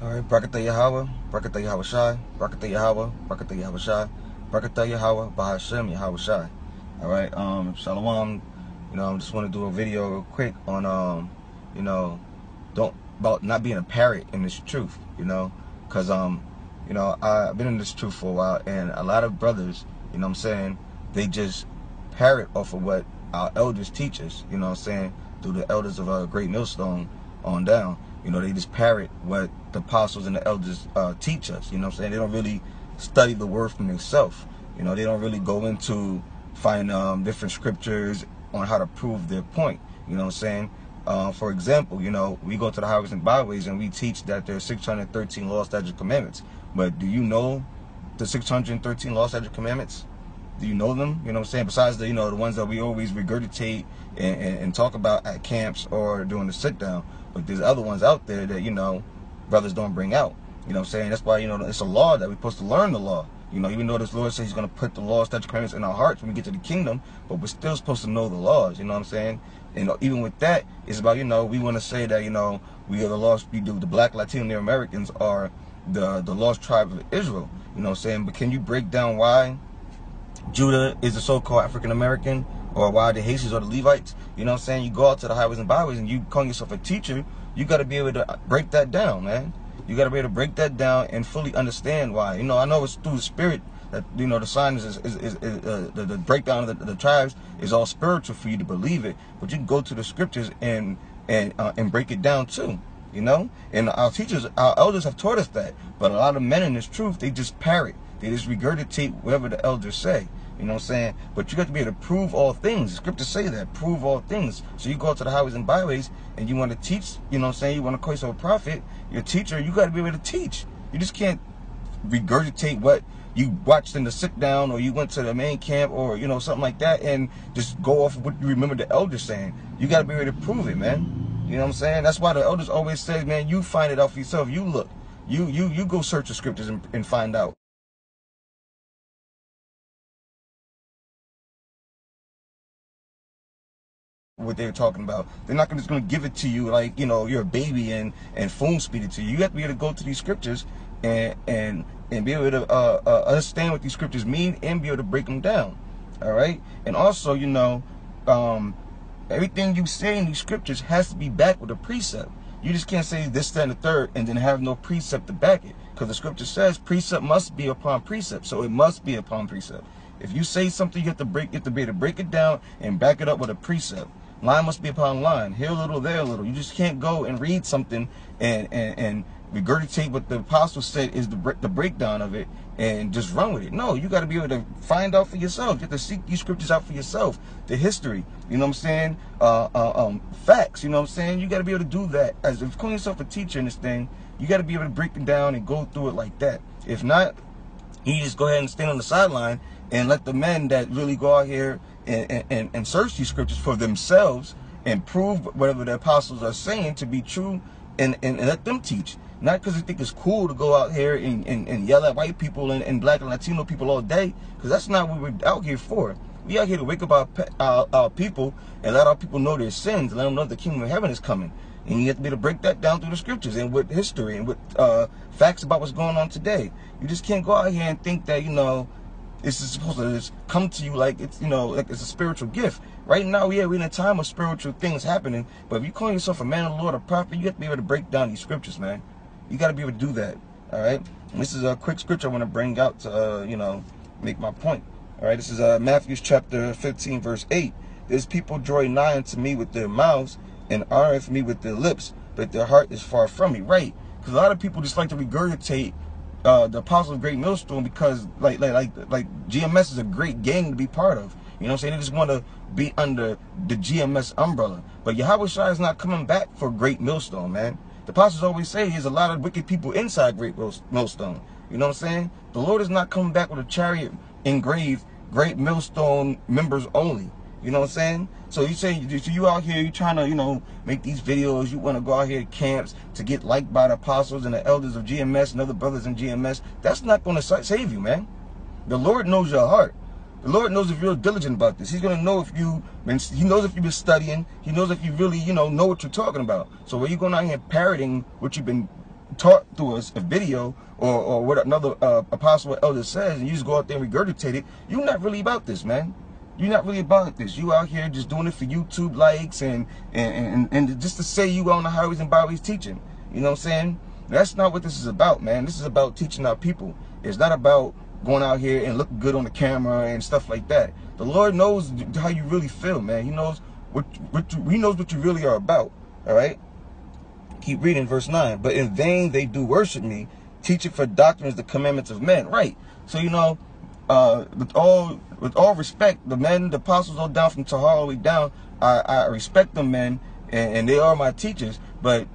Alright, Brakatha Yahweh, Brakatha Yawashawn, Brakatha Yahweh, Brakatha Yawashawn, Brakatha Yahweh, Bahashem Yahweh. Alright, Shalom. I just want to do a video real quick on about not being a parrot in this truth, because I've been in this truth for a while, and a lot of brothers, they just parrot off of what our elders teach us, through the elders of a great millstone on down. They just parrot what the apostles and the elders teach us. They don't really study the word for themselves. They don't really go into find different scriptures on how to prove their point. For example, we go to the highways and byways and we teach that there are 613 law, statutes, commandments. But do you know the 613 law, statutes, commandments? Do you know them? Besides the the ones that we always regurgitate and talk about at camps or during the sit down. But there's other ones out there that brothers don't bring out. That's why it's a law that we're supposed to learn the law. Even though this Lord says He's going to put the law, statutes, commandments in our hearts when we get to the kingdom, but we're still supposed to know the laws. And even with that, it's about we want to say that we are the lost. The Black Latino Americans are the lost tribe of Israel. But can you break down why Judah is the so-called African American, or why the Haitians are the Levites? You go out to the highways and byways and you call yourself a teacher. You got to be able to break that down, man. You got to be able to break that down and fully understand why. I know it's through the spirit that the sign is the breakdown of the tribes is all spiritual for you to believe it. But you can go to the scriptures and break it down too. And our teachers, our elders have taught us that. But a lot of men in this truth, they just parrot. They just regurgitate whatever the elders say. But you got to be able to prove all things. The scriptures say that, prove all things. So you go out to the highways and byways and you want to teach, you want to call yourself a prophet, your teacher, you got to be able to teach. You just can't regurgitate what you watched in the sit down, or you went to the main camp, or something like that, and just go off of what you remember the elders saying. You got to be able to prove it, man. That's why the elders always say, man, you find it out for yourself. You look, you go search the scriptures and find out what they're talking about. They're not just going to give it to you like you're a baby and phone speed it to you. You have to be able to go to these scriptures and be able to understand what these scriptures mean and be able to break them down. All right. And also everything you say in these scriptures has to be backed with a precept. You just can't say this, that, and the third and then have no precept to back it, because the scripture says precept must be upon precept. So it must be upon precept. If you say something, you have to be able to break it down and back it up with a precept. Line must be upon line. Here a little, there a little. You just can't go and read something and regurgitate what the apostle said is the breakdown of it and just run with it. No, you got to be able to find out for yourself. You have to seek these scriptures out for yourself. The history, facts, you got to be able to do that. As if calling yourself a teacher in this thing, you got to be able to break it down and go through it like that. If not, you just go ahead and stand on the sideline and let the men that really go out here and search these scriptures for themselves and prove whatever the apostles are saying to be true and let them teach. Not because they think it's cool to go out here and yell at white people and black and Latino people all day, because that's not what we're out here for. We out here to wake up our people and let our people know their sins, and let them know the kingdom of heaven is coming. And you have to be able to break that down through the scriptures and with history and with facts about what's going on today. You just can't go out here and think that it's supposed to just come to you like it's like it's a spiritual gift. Right now, we're in a time of spiritual things happening. But if you call yourself a man of the Lord, a prophet, you have to be able to break down these scriptures, man. You got to be able to do that. All right. And this is a quick scripture I want to bring out to make my point. All right. This is Matthew chapter 15, verse 8. There's people draw nigh unto me with their mouths and honoreth me with their lips, but their heart is far from me. Right. Because a lot of people just like to regurgitate the Apostle of Great Millstone, because like GMS is a great gang to be part of. They just want to be under the GMS umbrella. But Yawashawn is not coming back for Great Millstone, man. The apostles always say there's a lot of wicked people inside Great Millstone. The Lord is not coming back with a chariot engraved Great Millstone members only. So you say, you out here, you trying to, make these videos, you want to go out here to camps to get liked by the apostles and the elders of GMS and other brothers in GMS. That's not going to save you, man. The Lord knows your heart. The Lord knows if you're diligent about this. He's going to know if He knows if you've been studying. He knows if you really, know what you're talking about. So when you're going out here parroting what you've been taught through a video or what another apostle or elder says, and you just go out there and regurgitate it, you're not really about this, man. You're not really about this. You out here just doing it for YouTube likes and just to say you on the highways and byways teaching. You know what I'm saying? That's not what this is about, man. This is about teaching our people. It's not about going out here and looking good on the camera and stuff like that. The Lord knows how you really feel, man. He knows He knows what you really are about. All right. Keep reading verse 9. But in vain they do worship me, teaching for doctrines the commandments of men. Right. So you know, with all respect, the men, the apostles, all down from Tahar all the way down, I respect them, men, and they are my teachers. But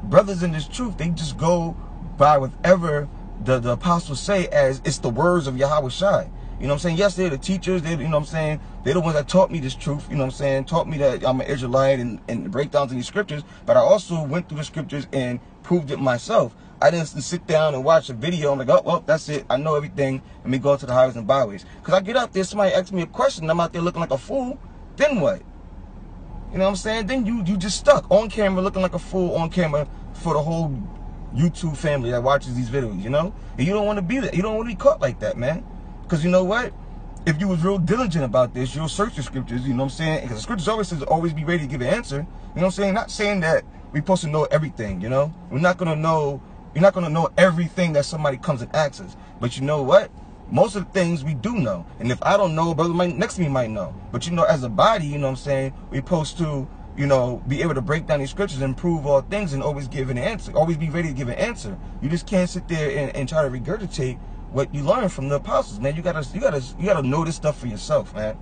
brothers in this truth, they just go by whatever the apostles say as it's the words of Yawashawn. You know what I'm saying? Yes, they're the teachers. They, you know what I'm saying? They're the ones that taught me this truth. You know what I'm saying? Taught me that I'm an Israelite and breakdowns in these scriptures. But I also went through the scriptures and proved it myself. I didn't sit down and watch a video. I'm like, oh, well, that's it. I know everything. Let me go to the highways and byways. Because I get out there, somebody asks me a question, and I'm out there looking like a fool. Then what? You know what I'm saying? Then you just stuck on camera looking like a fool on camera for the whole YouTube family that watches these videos, you know? And you don't want to be that. You don't want to be caught like that, man. Because you know what? If you was real diligent about this, you'll search the scriptures, you know what I'm saying? Because the scriptures always says always be ready to give an answer. You know what I'm saying? Not saying that we're supposed to know everything, you know? We're not going to know, you're not going to know everything that somebody comes and asks us. But you know what? Most of the things we do know. And if I don't know, brother next to me might know. But you know, as a body, you know what I'm saying? We're supposed to, you know, be able to break down these scriptures and prove all things and always give an answer. Always be ready to give an answer. You just can't sit there and try to regurgitate what you learn from the apostles, man. You gotta know this stuff for yourself, man.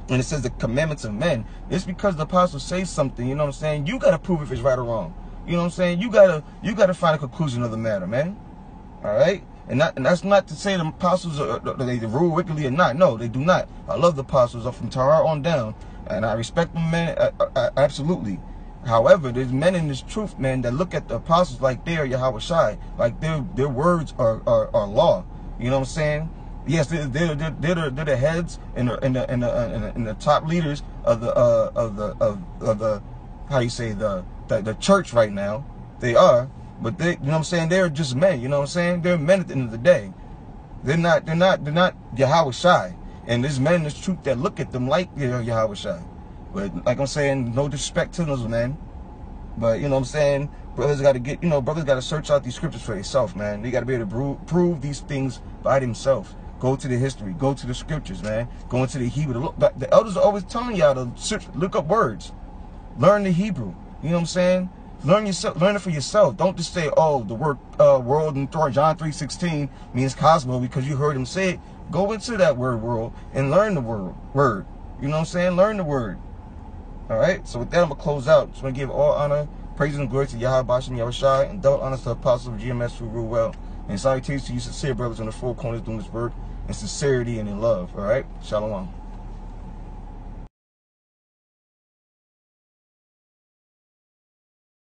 And it says the commandments of men. It's because the apostles say something, you know what I'm saying? You gotta prove if it's right or wrong. You know what I'm saying? You gotta find a conclusion of the matter, man. All right? And that's not to say the apostles they rule wickedly or not. No, they do not. I love the apostles from Tahar on down, and I respect them, man, absolutely. However, there's men in this truth, man, that look at the apostles like they are Yawashawn, like their words are law. You know what I'm saying? Yes, they're the heads and the top leaders of the how you say the church right now. They are, but they, you know what I'm saying? They're just men. You know what I'm saying? They're men at the end of the day. They're not Yawashawn. And there's men in this truth that look at them like they're Yawashawn. But like I'm saying, no disrespect to those men. But you know what I'm saying? Brothers got to get, brothers got to search out these scriptures for themselves, man. They got to be able to prove these things by themselves. Go to the history. Go to the scriptures, man. Go into the Hebrew. The elders are always telling y'all to look up words. Learn the Hebrew. You know what I'm saying? Learn it for yourself. Don't just say, oh, the word world in John 3:16 means cosmos because you heard him say it. Go into that word world and learn the word. You know what I'm saying? Learn the word. All right? So with that, I'm going to close out. Just want to give all honor, praise, and glory to Yawashawn, and double honor to the apostles of GMS who rule well. And salutations to you sincere brothers in the four corners doing this work in sincerity and in love. All right? Shalom.